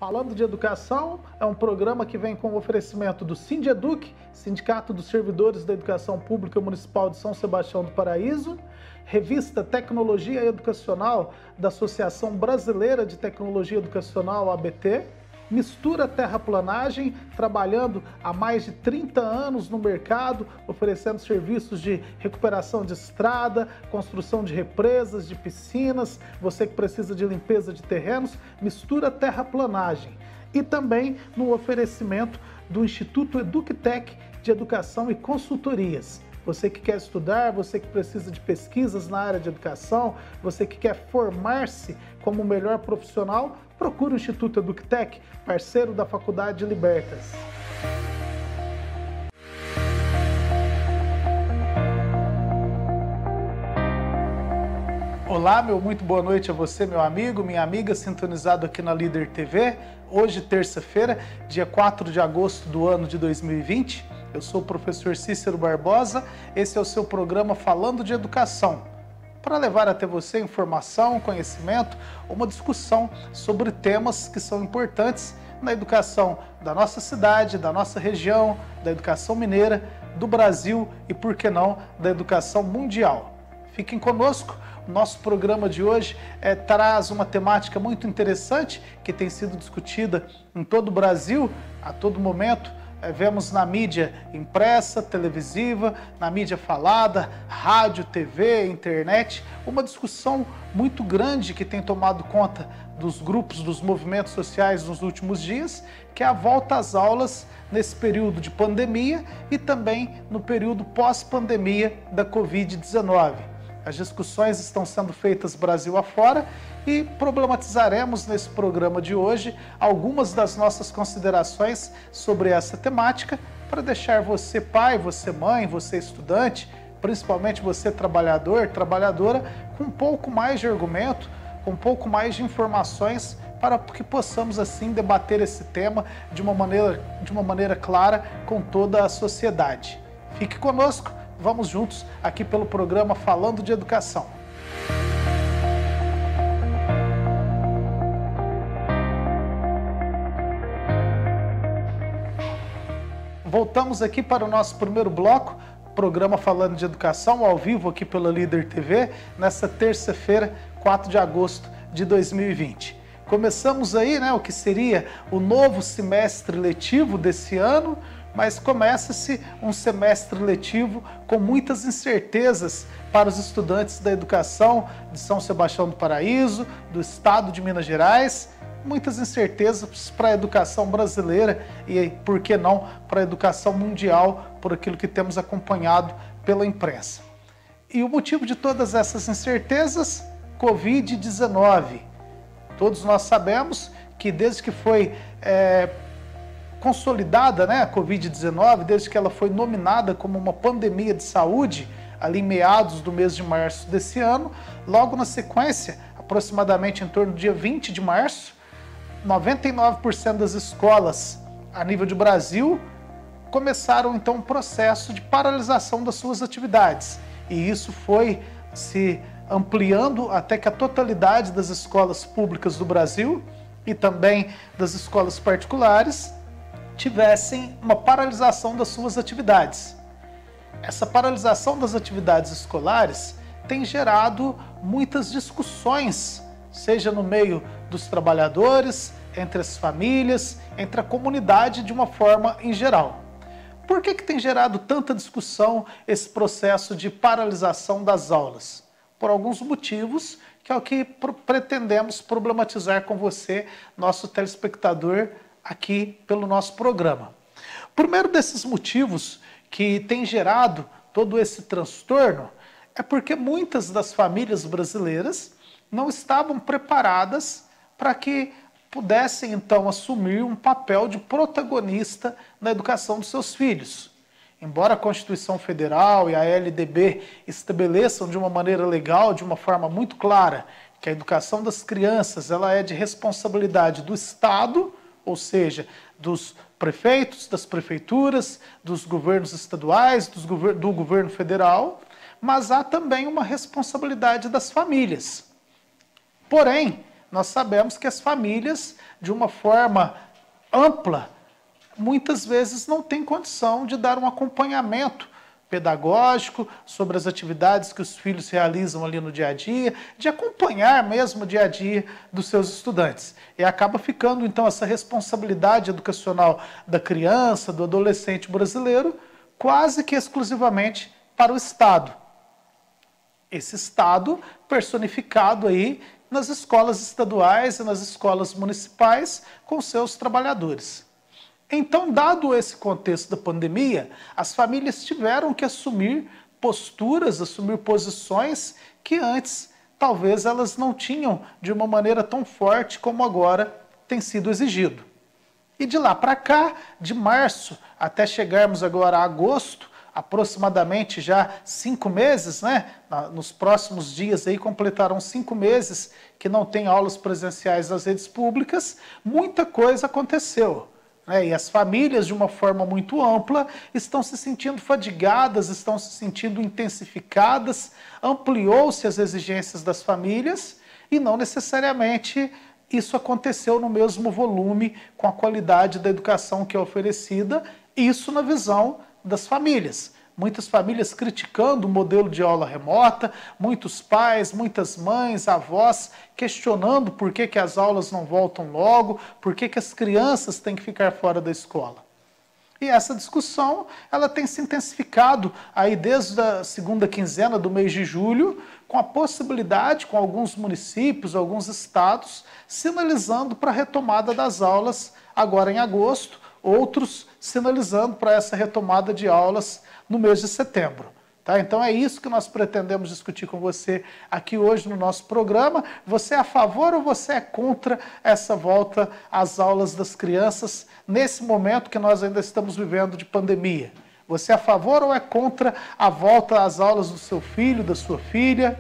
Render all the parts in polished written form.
Falando de Educação é um programa que vem com o oferecimento do Sindeduc, Sindicato dos Servidores da Educação Pública Municipal de São Sebastião do Paraíso, revista Tecnologia Educacional da Associação Brasileira de Tecnologia Educacional, ABT, Mistura Terraplanagem, trabalhando há mais de 30 anos no mercado, oferecendo serviços de recuperação de estrada, construção de represas, de piscinas, você que precisa de limpeza de terrenos, Mistura Terraplanagem. E também no oferecimento do Instituto EducTech de Educação e Consultorias. Você que quer estudar, você que precisa de pesquisas na área de educação, você que quer formar-se como o melhor profissional, procure o Instituto EducTech, parceiro da Faculdade Libertas. Olá, muito boa noite a você, meu amigo, minha amiga, sintonizado aqui na Líder TV. Hoje, terça-feira, dia 4 de agosto do ano de 2020. Eu sou o professor Cícero Barbosa, esse é o seu programa Falando de Educação, para levar até você informação, conhecimento, uma discussão sobre temas que são importantes na educação da nossa cidade, da nossa região, da educação mineira, do Brasil e, por que não, da educação mundial. Fiquem conosco, o nosso programa de hoje traz uma temática muito interessante que tem sido discutida em todo o Brasil, a todo momento. Vemos na mídia impressa, televisiva, na mídia falada, rádio, TV, internet, uma discussão muito grande que tem tomado conta dos grupos, dos movimentos sociais nos últimos dias, que é a volta às aulas nesse período de pandemia e também no período pós-pandemia da Covid-19. As discussões estão sendo feitas Brasil afora e problematizaremos nesse programa de hoje algumas das nossas considerações sobre essa temática para deixar você pai, você mãe, você estudante, principalmente você trabalhador, trabalhadora, com um pouco mais de argumento, com um pouco mais de informações para que possamos assim debater esse tema de uma maneira clara com toda a sociedade. Fique conosco. Vamos juntos aqui pelo programa Falando de Educação. Voltamos aqui para o nosso primeiro bloco, programa Falando de Educação, ao vivo aqui pela Líder TV, nessa terça-feira, 4 de agosto de 2020. Começamos aí, o que seria o novo semestre letivo desse ano, mas começa-se um semestre letivo com muitas incertezas para os estudantes da educação de São Sebastião do Paraíso, do estado de Minas Gerais, muitas incertezas para a educação brasileira e, por que não, para a educação mundial, por aquilo que temos acompanhado pela imprensa. E o motivo de todas essas incertezas? Covid-19. Todos nós sabemos que desde que foi consolidada, a Covid-19, desde que ela foi nominada como uma pandemia de saúde, ali em meados do mês de março desse ano, logo na sequência, aproximadamente em torno do dia 20 de março, 99% das escolas a nível de Brasil começaram então um processo de paralisação das suas atividades. E isso foi se ampliando até que a totalidade das escolas públicas do Brasil e também das escolas particulares tivessem uma paralisação das suas atividades. Essa paralisação das atividades escolares tem gerado muitas discussões, seja no meio dos trabalhadores, entre as famílias, entre a comunidade de uma forma em geral. Por que tem gerado tanta discussão esse processo de paralisação das aulas? Por alguns motivos, que é o que pretendemos problematizar com você, nosso telespectador, aqui pelo nosso programa. O primeiro desses motivos que tem gerado todo esse transtorno é porque muitas das famílias brasileiras não estavam preparadas para que pudessem então assumir um papel de protagonista na educação dos seus filhos. Embora a Constituição Federal e a LDB estabeleçam de uma maneira legal, de uma forma muito clara, que a educação das crianças ela é de responsabilidade do Estado, ou seja, dos prefeitos, das prefeituras, dos governos estaduais, do governo federal, mas há também uma responsabilidade das famílias. Porém, nós sabemos que as famílias, de uma forma ampla, muitas vezes não têm condição de dar um acompanhamento pedagógico sobre as atividades que os filhos realizam ali no dia a dia, de acompanhar mesmo o dia a dia dos seus estudantes. E acaba ficando, então, essa responsabilidade educacional da criança, do adolescente brasileiro, quase que exclusivamente para o Estado. Esse Estado personificado aí nas escolas estaduais e nas escolas municipais com seus trabalhadores. Então, dado esse contexto da pandemia, as famílias tiveram que assumir posturas, assumir posições que antes talvez elas não tinham de uma maneira tão forte como agora tem sido exigido. E de lá para cá, de março até chegarmos agora a agosto, aproximadamente já 5 meses, né? Nos próximos dias aí completarão 5 meses que não tem aulas presenciais nas redes públicas, muita coisa aconteceu. E as famílias, de uma forma muito ampla, estão se sentindo fadigadas, estão se sentindo intensificadas, ampliou-se as exigências das famílias e não necessariamente isso aconteceu no mesmo volume com a qualidade da educação que é oferecida, isso na visão das famílias. Muitas famílias criticando o modelo de aula remota, muitos pais, muitas mães, avós questionando por que as aulas não voltam logo, por que as crianças têm que ficar fora da escola. E essa discussão ela tem se intensificado aí desde a segunda quinzena do mês de julho, com a possibilidade, com alguns municípios, alguns estados, sinalizando para a retomada das aulas agora em agosto, outros sinalizando para essa retomada de aulas no mês de setembro. Tá? Então é isso que nós pretendemos discutir com você aqui hoje no nosso programa. Você é a favor ou você é contra essa volta às aulas das crianças nesse momento que nós ainda estamos vivendo de pandemia? Você é a favor ou é contra a volta às aulas do seu filho, da sua filha,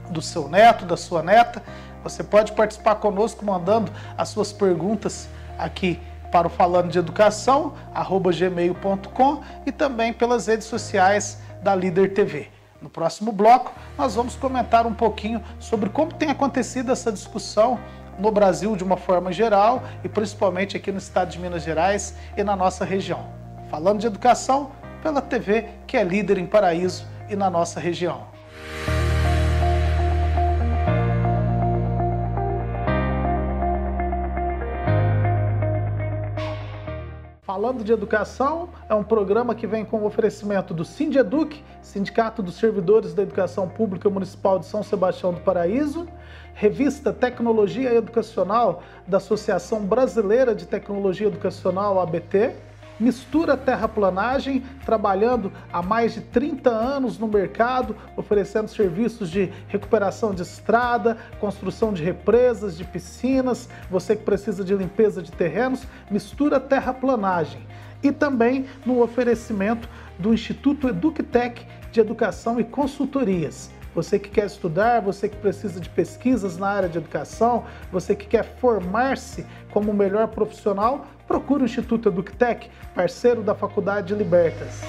do seu neto, da sua neta? Você pode participar conosco mandando as suas perguntas aqui para o Falando de Educação, @gmail.com e também pelas redes sociais da Líder TV. No próximo bloco, nós vamos comentar um pouquinho sobre como tem acontecido essa discussão no Brasil de uma forma geral e principalmente aqui no estado de Minas Gerais e na nossa região. Falando de Educação pela TV, que é líder em Paraíso e na nossa região. Falando de Educação é um programa que vem com o oferecimento do Sindeduc, Sindicato dos Servidores da Educação Pública Municipal de São Sebastião do Paraíso, revista Tecnologia Educacional da Associação Brasileira de Tecnologia Educacional, ABT, Mistura Terraplanagem, trabalhando há mais de 30 anos no mercado, oferecendo serviços de recuperação de estrada, construção de represas, de piscinas, você que precisa de limpeza de terrenos, Mistura Terraplanagem. E também no oferecimento do Instituto EducTech de Educação e Consultorias. Você que quer estudar, você que precisa de pesquisas na área de educação, você que quer formar-se como o melhor profissional, procure o Instituto EducTech, parceiro da Faculdade de Libertas.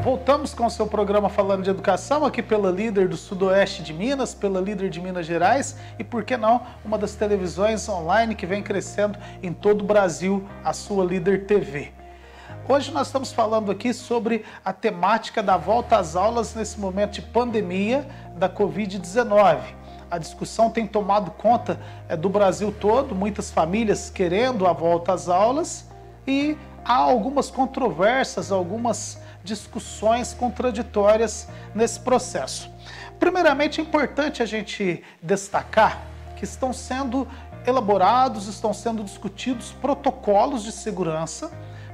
Voltamos com o seu programa Falando de Educação, aqui pela Líder do Sudoeste de Minas, pela Líder de Minas Gerais e, por que não, uma das televisões online que vem crescendo em todo o Brasil, a sua Líder TV. Hoje nós estamos falando aqui sobre a temática da volta às aulas nesse momento de pandemia da Covid-19. A discussão tem tomado conta do Brasil todo, muitas famílias querendo a volta às aulas e há algumas controvérsias, algumas discussões contraditórias nesse processo. Primeiramente, é importante a gente destacar que estão sendo elaborados, estão sendo discutidos protocolos de segurança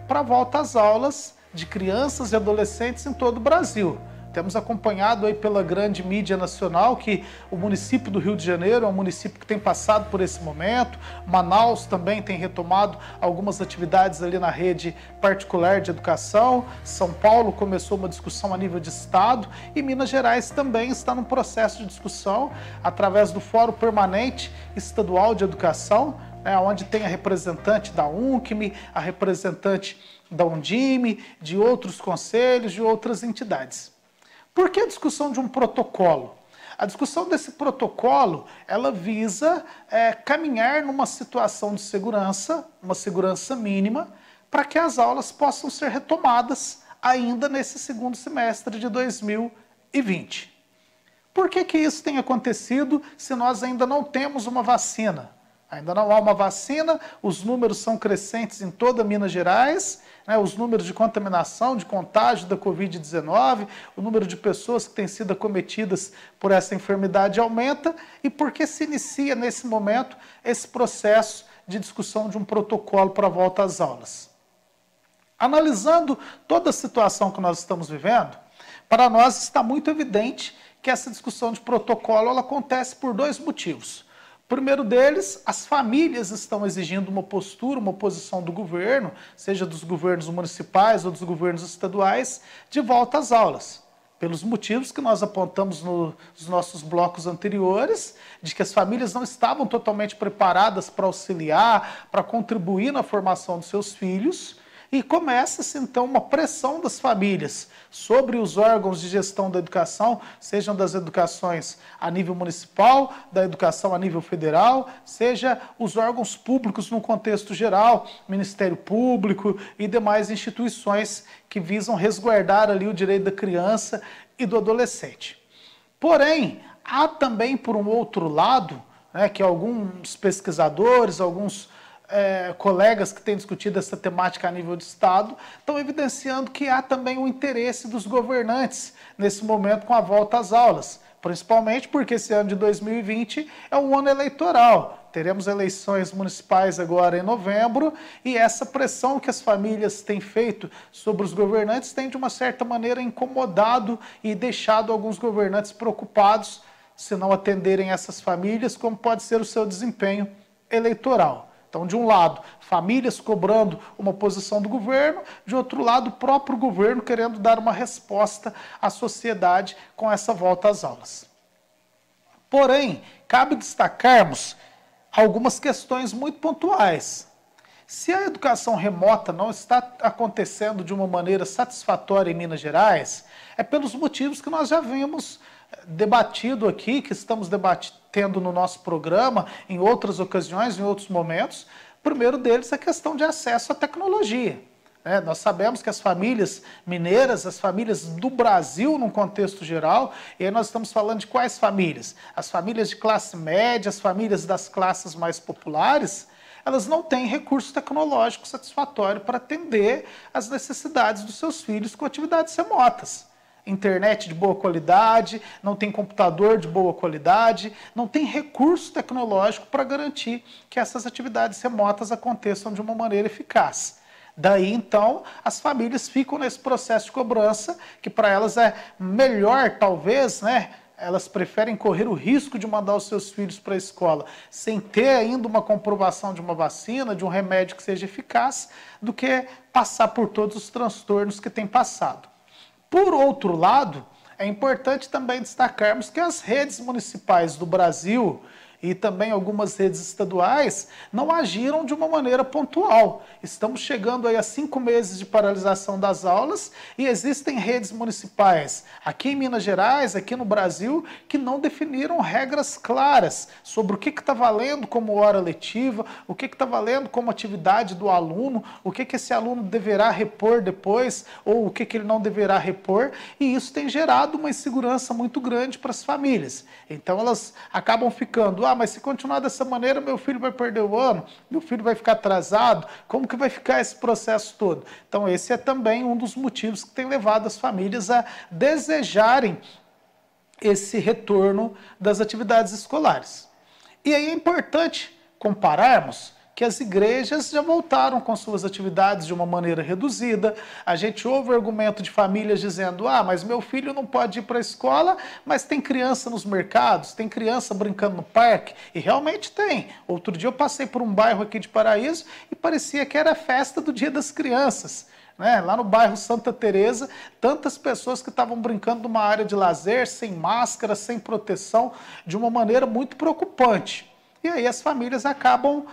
para a volta às aulas de crianças e adolescentes em todo o Brasil. Temos acompanhado aí pela grande mídia nacional que o município do Rio de Janeiro é um município que tem passado por esse momento. Manaus também tem retomado algumas atividades ali na rede particular de educação. São Paulo começou uma discussão a nível de estado e Minas Gerais também está num processo de discussão através do Fórum Permanente Estadual de Educação, né, onde tem a representante da UNCM, a representante da Undime, de outros conselhos, de outras entidades. Por que a discussão de um protocolo? A discussão desse protocolo, ela visa caminhar numa situação de segurança, uma segurança mínima, para que as aulas possam ser retomadas ainda nesse segundo semestre de 2020. Por que isso tem acontecido se nós ainda não temos uma vacina? Ainda não há uma vacina, os números são crescentes em toda Minas Gerais, né, os números de contaminação, de contágio da Covid-19, o número de pessoas que têm sido acometidas por essa enfermidade aumenta. E por que se inicia nesse momento esse processo de discussão de um protocolo para a volta às aulas? Analisando toda a situação que nós estamos vivendo, para nós está muito evidente que essa discussão de protocolo ela acontece por dois motivos. O primeiro deles, as famílias estão exigindo uma postura, uma posição do governo, seja dos governos municipais ou dos governos estaduais, de volta às aulas. Pelos motivos que nós apontamos nos nossos blocos anteriores, de que as famílias não estavam totalmente preparadas para auxiliar, para contribuir na formação dos seus filhos. E começa-se, então, uma pressão das famílias sobre os órgãos de gestão da educação, sejam das educações a nível municipal, da educação a nível federal, seja os órgãos públicos no contexto geral, Ministério Público e demais instituições que visam resguardar ali o direito da criança e do adolescente. Porém, há também, por um outro lado, né, que alguns pesquisadores, alguns colegas que têm discutido essa temática a nível de Estado, estão evidenciando que há também o interesse dos governantes nesse momento com a volta às aulas, principalmente porque esse ano de 2020 é um ano eleitoral. Teremos eleições municipais agora em novembro e essa pressão que as famílias têm feito sobre os governantes tem, de uma certa maneira, incomodado e deixado alguns governantes preocupados se não atenderem essas famílias, como pode ser o seu desempenho eleitoral. Então, de um lado, famílias cobrando uma posição do governo, de outro lado, o próprio governo querendo dar uma resposta à sociedade com essa volta às aulas. Porém, cabe destacarmos algumas questões muito pontuais. Se a educação remota não está acontecendo de uma maneira satisfatória em Minas Gerais, é pelos motivos que nós já vimos debatido aqui, que estamos debatendo no nosso programa, em outras ocasiões, em outros momentos. O primeiro deles é a questão de acesso à tecnologia. Nós sabemos que as famílias mineiras, as famílias do Brasil, num contexto geral, e aí nós estamos falando de quais famílias? As famílias de classe média, as famílias das classes mais populares, elas não têm recurso tecnológico satisfatório para atender às necessidades dos seus filhos com atividades remotas. Internet de boa qualidade, não tem computador de boa qualidade, não tem recurso tecnológico para garantir que essas atividades remotas aconteçam de uma maneira eficaz. Daí, então, as famílias ficam nesse processo de cobrança, que para elas é melhor, talvez, né? Elas preferem correr o risco de mandar os seus filhos para a escola sem ter ainda uma comprovação de uma vacina, de um remédio que seja eficaz, do que passar por todos os transtornos que tem passado. Por outro lado, é importante também destacarmos que as redes municipais do Brasil e também algumas redes estaduais não agiram de uma maneira pontual. Estamos chegando aí a 5 meses de paralisação das aulas e existem redes municipais aqui em Minas Gerais, aqui no Brasil, que não definiram regras claras sobre o que está valendo como hora letiva, o que está valendo como atividade do aluno, o que esse aluno deverá repor depois ou o que ele não deverá repor, e isso tem gerado uma insegurança muito grande para as famílias. Então elas acabam ficando, mas se continuar dessa maneira, meu filho vai perder o ano, meu filho vai ficar atrasado, como que vai ficar esse processo todo? Então esse é também um dos motivos que tem levado as famílias a desejarem esse retorno das atividades escolares. E aí é importante compararmos que as igrejas já voltaram com suas atividades de uma maneira reduzida. A gente ouve o argumento de famílias dizendo, mas meu filho não pode ir para a escola, mas tem criança nos mercados, tem criança brincando no parque, e realmente tem. Outro dia eu passei por um bairro aqui de Paraíso e parecia que era a festa do Dia das Crianças. Lá no bairro Santa Teresa, tantas pessoas que estavam brincando numa área de lazer, sem máscara, sem proteção, de uma maneira muito preocupante. E E aí as famílias acabam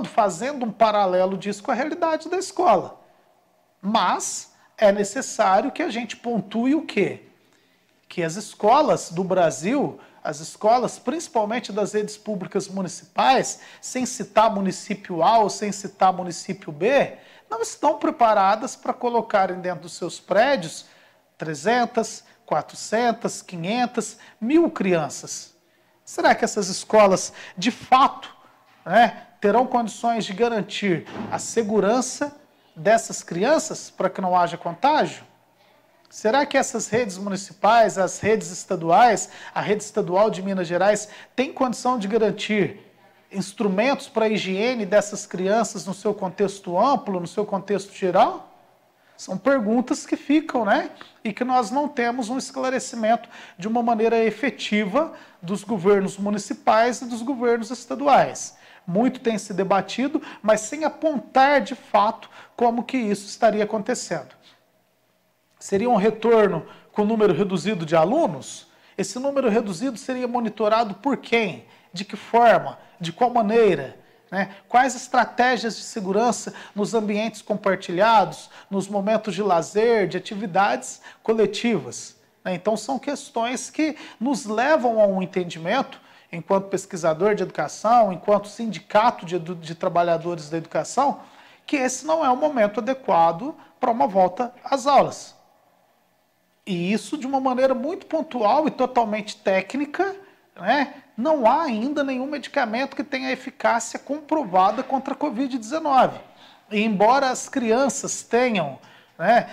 fazendo um paralelo disso com a realidade da escola. Mas é necessário que a gente pontue o quê? Que as escolas do Brasil, as escolas, principalmente das redes públicas municipais, sem citar município A ou sem citar município B, não estão preparadas para colocarem dentro dos seus prédios 300, 400, 500, 1.000 crianças. Será que essas escolas, de fato, terão condições de garantir a segurança dessas crianças para que não haja contágio? Será que essas redes municipais, as redes estaduais, a rede estadual de Minas Gerais, tem condição de garantir instrumentos para a higiene dessas crianças no seu contexto amplo, no seu contexto geral? São perguntas que ficam, e que nós não temos um esclarecimento de uma maneira efetiva dos governos municipais e dos governos estaduais. Muito tem se debatido, mas sem apontar de fato como que isso estaria acontecendo. Seria um retorno com número reduzido de alunos? Esse número reduzido seria monitorado por quem? De que forma? De qual maneira? Quais estratégias de segurança nos ambientes compartilhados, nos momentos de lazer, de atividades coletivas? Então são questões que nos levam a um entendimento, enquanto pesquisador de educação, enquanto sindicato de trabalhadores da educação, que esse não é o momento adequado para uma volta às aulas. E isso de uma maneira muito pontual e totalmente técnica, não há ainda nenhum medicamento que tenha eficácia comprovada contra a Covid-19. E embora as crianças tenham,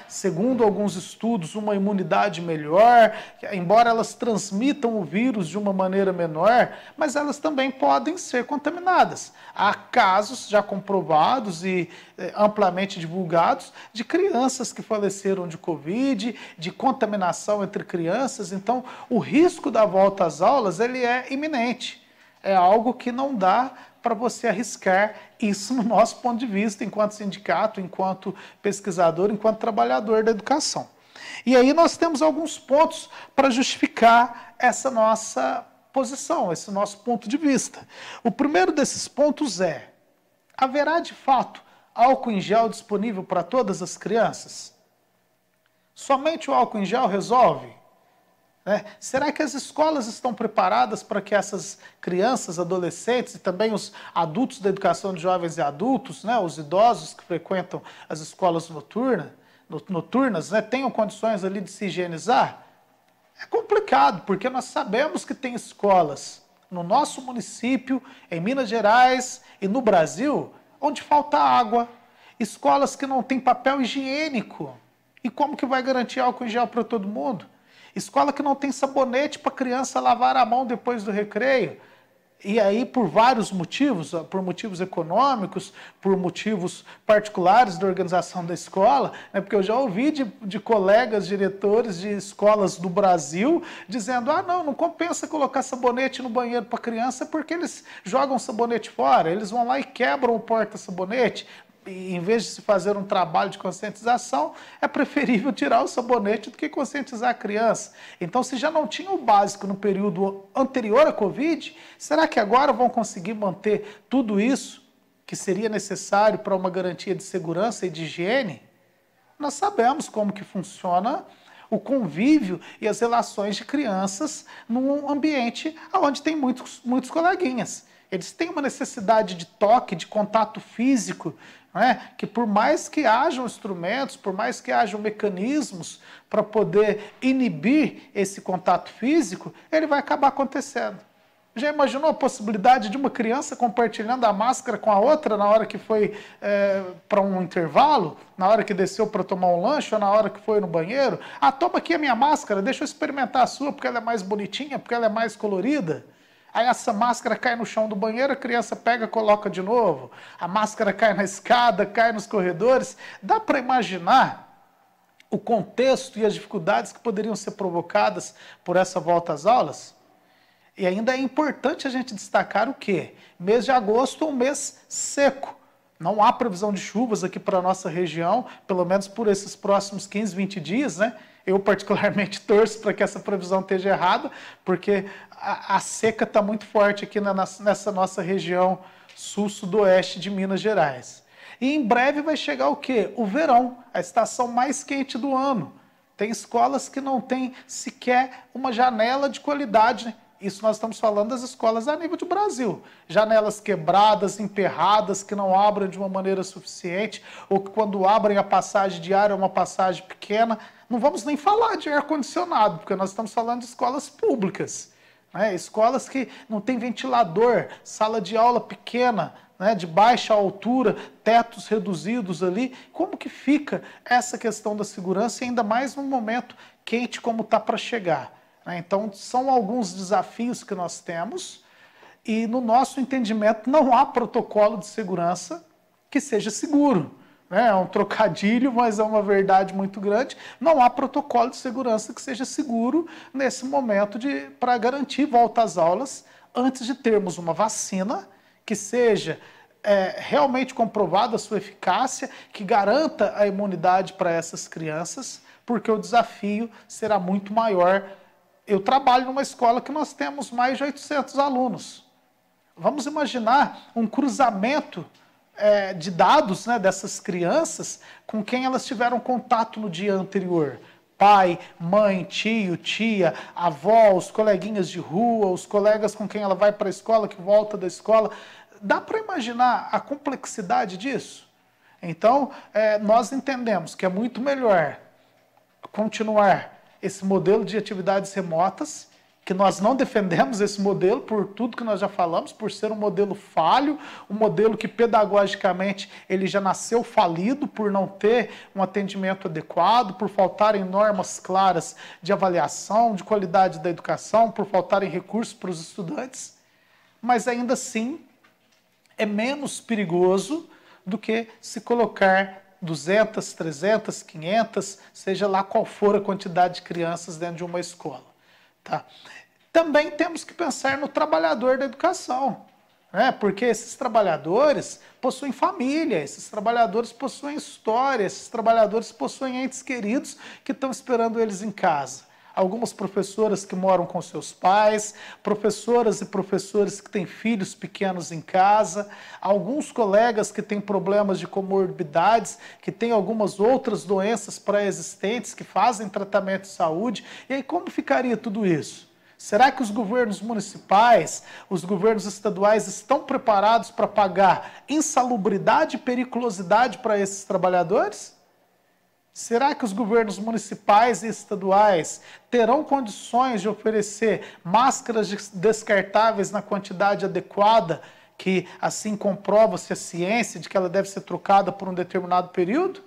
segundo alguns estudos, uma imunidade melhor, embora elas transmitam o vírus de uma maneira menor, mas elas também podem ser contaminadas. Há casos já comprovados e amplamente divulgados de crianças que faleceram de Covid, de contaminação entre crianças. Então, o risco da volta às aulas ele é iminente. É algo que não dá para você arriscar isso no nosso ponto de vista, enquanto sindicato, enquanto pesquisador, enquanto trabalhador da educação. E aí nós temos alguns pontos para justificar essa nossa posição, esse nosso ponto de vista. O primeiro desses pontos é: haverá de fato álcool em gel disponível para todas as crianças? Somente o álcool em gel resolve? Será que as escolas estão preparadas para que essas crianças, adolescentes e também os adultos da educação de jovens e adultos, os idosos que frequentam as escolas noturnas, tenham condições ali de se higienizar? É complicado, porque nós sabemos que tem escolas no nosso município, em Minas Gerais e no Brasil, onde falta água, escolas que não têm papel higiênico. E como que vai garantir álcool em gel para todo mundo? Escola que não tem sabonete para a criança lavar a mão depois do recreio. E aí, por vários motivos, por motivos econômicos, por motivos particulares da organização da escola, porque eu já ouvi de colegas diretores de escolas do Brasil dizendo: não compensa colocar sabonete no banheiro para a criança porque eles jogam sabonete fora, eles vão lá e quebram o porta-sabonete. E, em vez de se fazer um trabalho de conscientização, é preferível tirar o sabonete do que conscientizar a criança. Então, se já não tinha o básico no período anterior à Covid, será que agora vão conseguir manter tudo isso que seria necessário para uma garantia de segurança e de higiene? Nós sabemos como que funciona o convívio e as relações de crianças num ambiente onde tem muitos coleguinhas. Eles têm uma necessidade de toque, de contato físico, que por mais que hajam instrumentos, por mais que hajam mecanismos para poder inibir esse contato físico, ele vai acabar acontecendo. Já imaginou a possibilidade de uma criança compartilhando a máscara com a outra na hora que foi para um intervalo, na hora que desceu para tomar um lanche ou na hora que foi no banheiro? Toma aqui a minha máscara, deixa eu experimentar a sua porque ela é mais bonitinha, porque ela é mais colorida. Aí essa máscara cai no chão do banheiro, a criança pega e coloca de novo. A máscara cai na escada, cai nos corredores. Dá para imaginar o contexto e as dificuldades que poderiam ser provocadas por essa volta às aulas? E ainda é importante a gente destacar o quê? Mês de agosto é um mês seco. Não há previsão de chuvas aqui para a nossa região, pelo menos por esses próximos 15, 20 dias, né? Eu particularmente torço para que essa previsão esteja errada, porque a seca está muito forte aqui nessa nossa região sul-sudoeste de Minas Gerais. E em breve vai chegar o quê? O verão, a estação mais quente do ano. Tem escolas que não têm sequer uma janela de qualidade, né? Isso nós estamos falando das escolas a nível de Brasil. Janelas quebradas, emperradas, que não abrem de uma maneira suficiente, ou que quando abrem a passagem de ar é uma passagem pequena. Não vamos nem falar de ar-condicionado, porque nós estamos falando de escolas públicas, né? Escolas que não tem ventilador, sala de aula pequena, né, de baixa altura, tetos reduzidos ali. Como que fica essa questão da segurança, ainda mais num momento quente como está para chegar? Então, são alguns desafios que nós temos e, no nosso entendimento, não há protocolo de segurança que seja seguro. É um trocadilho, mas é uma verdade muito grande. Não há protocolo de segurança que seja seguro nesse momento para garantir volta às aulas antes de termos uma vacina que seja realmente comprovada a sua eficácia, que garanta a imunidade para essas crianças, porque o desafio será muito maior. Eu trabalho numa escola que nós temos mais de 800 alunos. Vamos imaginar um cruzamento de dados, né, dessas crianças com quem elas tiveram contato no dia anterior. Pai, mãe, tio, tia, avó, os coleguinhas de rua, os colegas com quem ela vai para a escola, que volta da escola. Dá para imaginar a complexidade disso? Então, nós entendemos que é muito melhor continuar esse modelo de atividades remotas, que nós não defendemos esse modelo por tudo que nós já falamos, por ser um modelo falho, um modelo que pedagogicamente ele já nasceu falido por não ter um atendimento adequado, por faltarem normas claras de avaliação, de qualidade da educação, por faltarem recursos para os estudantes, mas ainda assim é menos perigoso do que se colocar 200, 300, 500, seja lá qual for a quantidade de crianças dentro de uma escola. Tá? Também temos que pensar no trabalhador da educação, né? Porque esses trabalhadores possuem família, esses trabalhadores possuem história, esses trabalhadores possuem entes queridos que estão esperando eles em casa. Algumas professoras que moram com seus pais, professoras e professores que têm filhos pequenos em casa, alguns colegas que têm problemas de comorbidades, que têm algumas outras doenças pré-existentes, que fazem tratamento de saúde. E aí como ficaria tudo isso? Será que os governos municipais, os governos estaduais estão preparados para pagar insalubridade e periculosidade para esses trabalhadores? Será que os governos municipais e estaduais terão condições de oferecer máscaras descartáveis na quantidade adequada, que assim comprova-se a ciência de que ela deve ser trocada por um determinado período?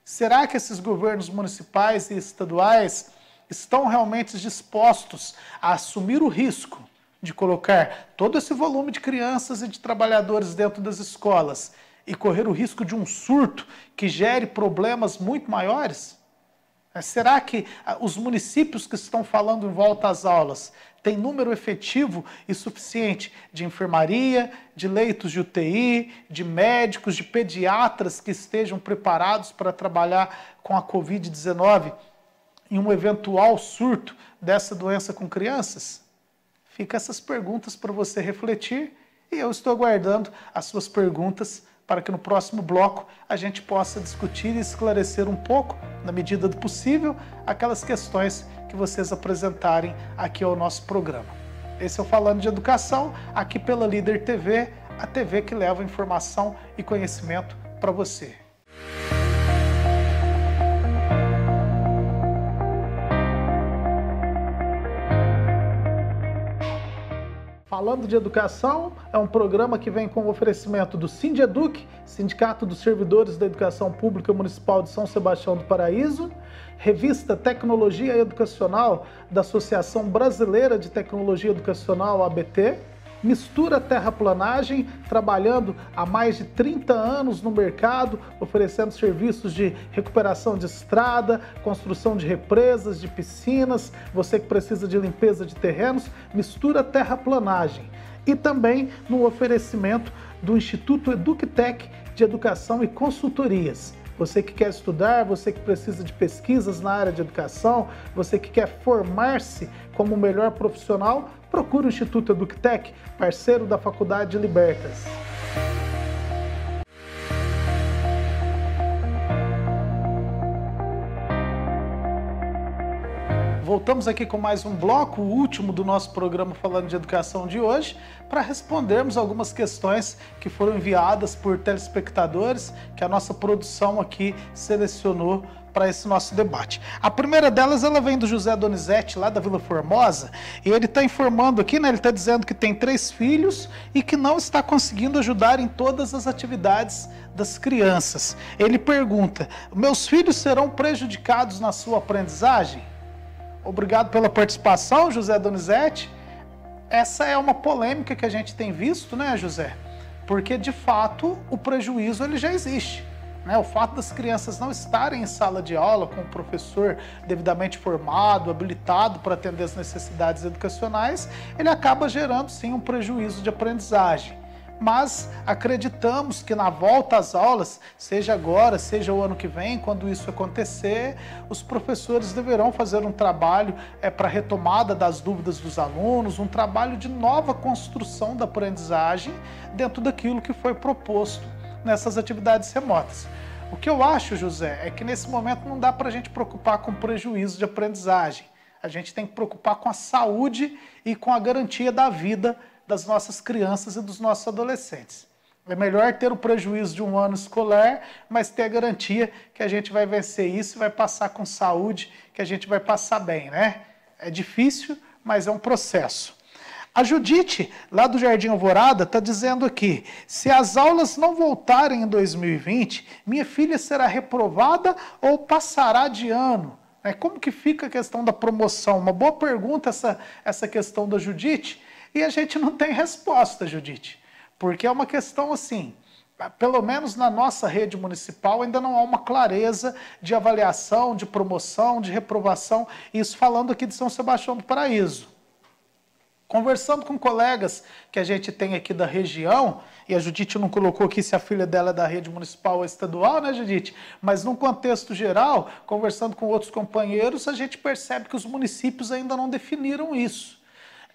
Será que esses governos municipais e estaduais estão realmente dispostos a assumir o risco de colocar todo esse volume de crianças e de trabalhadores dentro das escolas e correr o risco de um surto que gere problemas muito maiores? Será que os municípios que estão falando em volta às aulas têm número efetivo e suficiente de enfermaria, de leitos de UTI, de médicos, de pediatras que estejam preparados para trabalhar com a Covid-19 em um eventual surto dessa doença com crianças? Fica essas perguntas para você refletir e eu estou aguardando as suas perguntas para que no próximo bloco a gente possa discutir e esclarecer um pouco, na medida do possível, aquelas questões que vocês apresentarem aqui ao nosso programa. Esse é o Falando de Educação, aqui pela Líder TV, a TV que leva informação e conhecimento para você. Falando de Educação é um programa que vem com o oferecimento do Sindeduc, Sindicato dos Servidores da Educação Pública Municipal de São Sebastião do Paraíso, revista Tecnologia Educacional da Associação Brasileira de Tecnologia Educacional, ABT, Mistura Terraplanagem, trabalhando há mais de 30 anos no mercado, oferecendo serviços de recuperação de estrada, construção de represas, de piscinas, você que precisa de limpeza de terrenos, Mistura Terraplanagem. E também no oferecimento do Instituto EducTech, de educação e consultorias. Você que quer estudar, você que precisa de pesquisas na área de educação, você que quer formar-se como o melhor profissional, procure o Instituto EducTech, parceiro da Faculdade Libertas. Voltamos aqui com mais um bloco, o último do nosso programa falando de educação de hoje, para respondermos algumas questões que foram enviadas por telespectadores, que a nossa produção aqui selecionou para esse nosso debate. A primeira delas, ela vem do José Donizete, lá da Vila Formosa, e ele está informando aqui, né, ele está dizendo que tem 3 filhos e que não está conseguindo ajudar em todas as atividades das crianças. Ele pergunta, meus filhos serão prejudicados na sua aprendizagem? Obrigado pela participação, José Donizete. Essa é uma polêmica que a gente tem visto, né, José? Porque, de fato, o prejuízo ele já existe. Né? O fato das crianças não estarem em sala de aula com o professor devidamente formado, habilitado para atender as necessidades educacionais, ele acaba gerando, sim, um prejuízo de aprendizagem. Mas acreditamos que na volta às aulas, seja agora, seja o ano que vem, quando isso acontecer, os professores deverão fazer um trabalho para retomada das dúvidas dos alunos, um trabalho de nova construção da aprendizagem dentro daquilo que foi proposto nessas atividades remotas. O que eu acho, José, é que nesse momento não dá para a gente preocupar com prejuízo de aprendizagem. A gente tem que preocupar com a saúde e com a garantia da vida das nossas crianças e dos nossos adolescentes. É melhor ter o prejuízo de um ano escolar, mas ter a garantia que a gente vai vencer isso e vai passar com saúde, que a gente vai passar bem, né? É difícil, mas é um processo. A Judite, lá do Jardim Alvorada, está dizendo aqui, se as aulas não voltarem em 2020, minha filha será reprovada ou passará de ano? Como que fica a questão da promoção? Uma boa pergunta essa questão da Judite. E a gente não tem resposta, Judite, porque é uma questão assim, pelo menos na nossa rede municipal ainda não há uma clareza de avaliação, de promoção, de reprovação, isso falando aqui de São Sebastião do Paraíso. Conversando com colegas que a gente tem aqui da região, e a Judite não colocou aqui se a filha dela é da rede municipal ou estadual, né, Judite? Mas num contexto geral, conversando com outros companheiros, a gente percebe que os municípios ainda não definiram isso.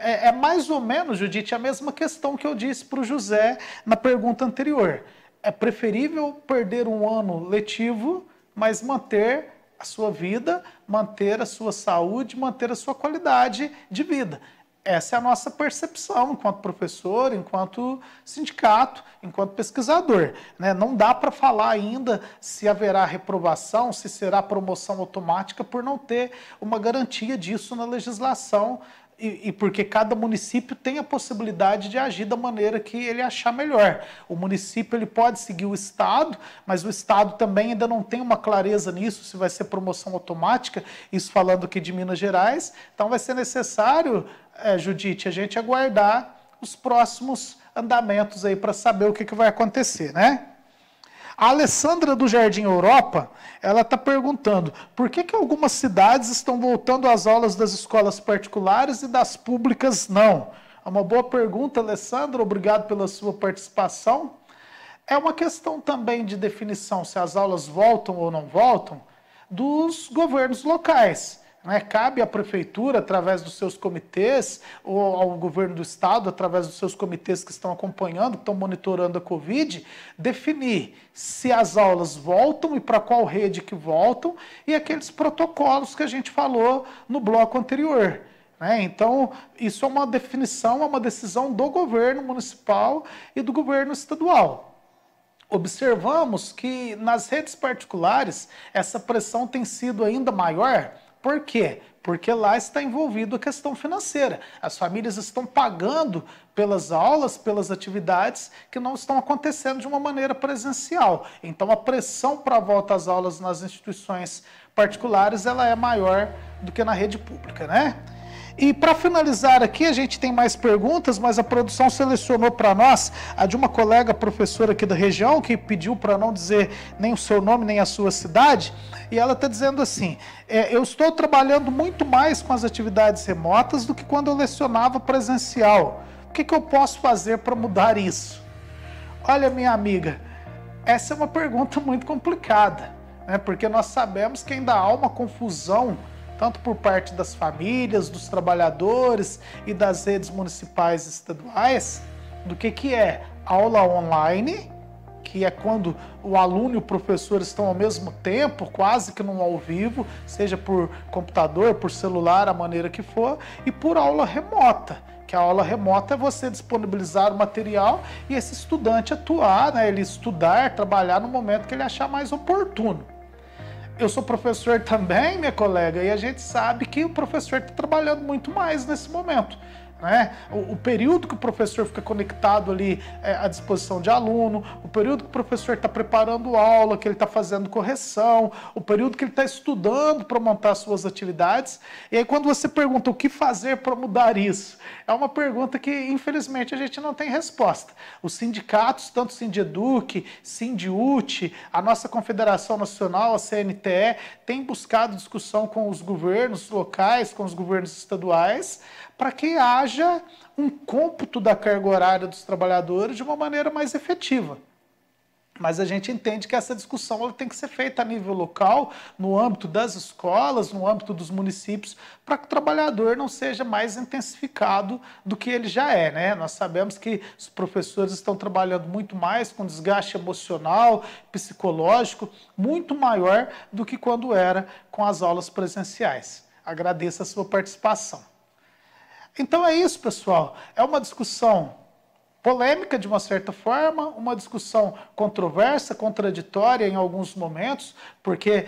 É mais ou menos, Judite, a mesma questão que eu disse para o José na pergunta anterior. É preferível perder um ano letivo, mas manter a sua vida, manter a sua saúde, manter a sua qualidade de vida. Essa é a nossa percepção enquanto professor, enquanto sindicato, enquanto pesquisador. Né? Não dá para falar ainda se haverá reprovação, se será promoção automática, por não ter uma garantia disso na legislação, e porque cada município tem a possibilidade de agir da maneira que ele achar melhor. O município ele pode seguir o Estado, mas o Estado também ainda não tem uma clareza nisso, se vai ser promoção automática, isso falando aqui de Minas Gerais. Então vai ser necessário, Judite, a gente aguardar os próximos andamentos aí para saber o que vai acontecer, né? A Alessandra do Jardim Europa, ela está perguntando por que algumas cidades estão voltando às aulas das escolas particulares e das públicas não? É uma boa pergunta, Alessandra, obrigado pela sua participação. É uma questão também de definição se as aulas voltam ou não voltam dos governos locais. Cabe à prefeitura, através dos seus comitês, ou ao governo do estado, através dos seus comitês que estão acompanhando, que estão monitorando a Covid, definir se as aulas voltam e para qual rede que voltam e aqueles protocolos que a gente falou no bloco anterior. Então, isso é uma definição, é uma decisão do governo municipal e do governo estadual. Observamos que nas redes particulares essa pressão tem sido ainda maior. Por quê? Porque lá está envolvido a questão financeira. As famílias estão pagando pelas aulas, pelas atividades que não estão acontecendo de uma maneira presencial. Então a pressão para a volta às aulas nas instituições particulares ela é maior do que na rede pública, né? E para finalizar aqui, a gente tem mais perguntas, mas a produção selecionou para nós a de uma colega professora aqui da região, que pediu para não dizer nem o seu nome, nem a sua cidade, e ela está dizendo assim, eu estou trabalhando muito mais com as atividades remotas do que quando eu lecionava presencial. O que eu posso fazer para mudar isso? Olha, minha amiga, Essa é uma pergunta muito complicada, né? Porque nós sabemos que ainda há uma confusão, tanto por parte das famílias, dos trabalhadores e das redes municipais e estaduais, do que é aula online, que é quando o aluno e o professor estão ao mesmo tempo, quase que num ao vivo, seja por computador, por celular, a maneira que for, e por aula remota, que a aula remota é você disponibilizar o material e esse estudante atuar, né, ele estudar, trabalhar no momento que ele achar mais oportuno. Eu sou professor também, minha colega, e a gente sabe que o professor está trabalhando muito mais nesse momento, né? O período que o professor fica conectado ali à disposição de aluno, o período que o professor está preparando aula, que ele está fazendo correção, o período que ele está estudando para montar suas atividades. E aí quando você pergunta o que fazer para mudar isso, é uma pergunta que infelizmente a gente não tem resposta. Os sindicatos, tanto o Sindeduc, Sindiut, a nossa Confederação Nacional, a CNTE, têm buscado discussão com os governos locais, com os governos estaduais, para que haja um cômputo da carga horária dos trabalhadores de uma maneira mais efetiva. Mas a gente entende que essa discussão ela tem que ser feita a nível local, no âmbito das escolas, no âmbito dos municípios, para que o trabalhador não seja mais intensificado do que ele já é, né? Nós sabemos que os professores estão trabalhando muito mais com desgaste emocional, psicológico, muito maior do que quando era com as aulas presenciais. Agradeço a sua participação. Então é isso, pessoal. É uma discussão polêmica de uma certa forma, uma discussão controversa, contraditória em alguns momentos, porque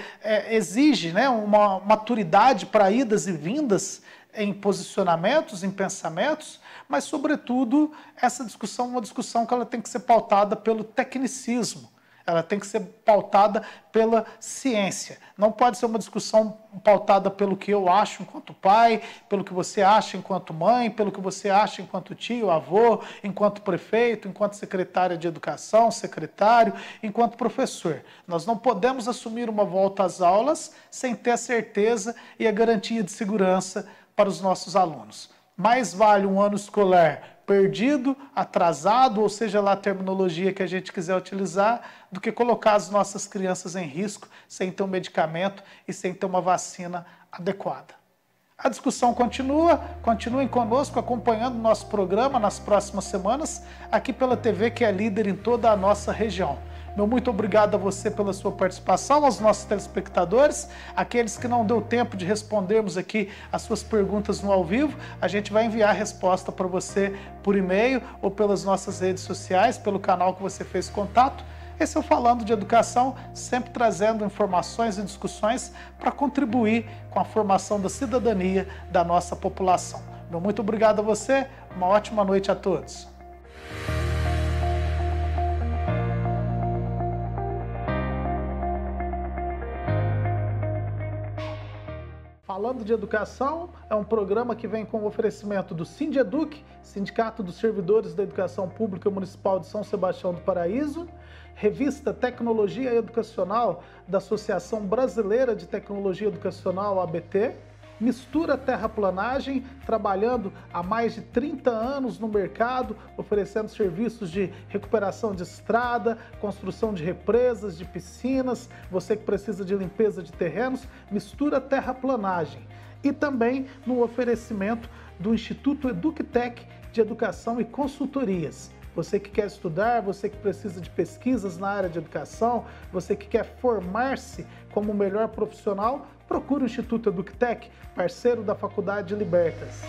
exige, né, uma maturidade para idas e vindas em posicionamentos, em pensamentos, mas, sobretudo, essa discussão é uma discussão que ela tem que ser pautada pelo tecnicismo. Ela tem que ser pautada pela ciência. Não pode ser uma discussão pautada pelo que eu acho enquanto pai, pelo que você acha enquanto mãe, pelo que você acha enquanto tio, avô, enquanto prefeito, enquanto secretária de educação, secretário, enquanto professor. Nós não podemos assumir uma volta às aulas sem ter a certeza e a garantia de segurança para os nossos alunos. Mais vale um ano escolar perdido, atrasado, ou seja lá a terminologia que a gente quiser utilizar, do que colocar as nossas crianças em risco sem ter um medicamento e sem ter uma vacina adequada. A discussão continua, continuem conosco acompanhando o nosso programa nas próximas semanas, aqui pela TV que é líder em toda a nossa região. Meu muito obrigado a você pela sua participação, aos nossos telespectadores, aqueles que não deu tempo de respondermos aqui as suas perguntas no ao vivo, a gente vai enviar a resposta para você por e-mail ou pelas nossas redes sociais, pelo canal que você fez contato. Esse é o Falando de Educação, sempre trazendo informações e discussões para contribuir com a formação da cidadania da nossa população. Meu muito obrigado a você, uma ótima noite a todos. Falando de Educação é um programa que vem com o oferecimento do Sindeduc, Sindicato dos Servidores da Educação Pública Municipal de São Sebastião do Paraíso, revista Tecnologia Educacional da Associação Brasileira de Tecnologia Educacional, ABT, Mistura Terraplanagem, trabalhando há mais de 30 anos no mercado, oferecendo serviços de recuperação de estrada, construção de represas, de piscinas, você que precisa de limpeza de terrenos, Mistura Terraplanagem. E também no oferecimento do Instituto EducTech de Educação e Consultorias. Você que quer estudar, você que precisa de pesquisas na área de educação, você que quer formar-se como o melhor profissional, procure o Instituto EducTech, parceiro da Faculdade Libertas.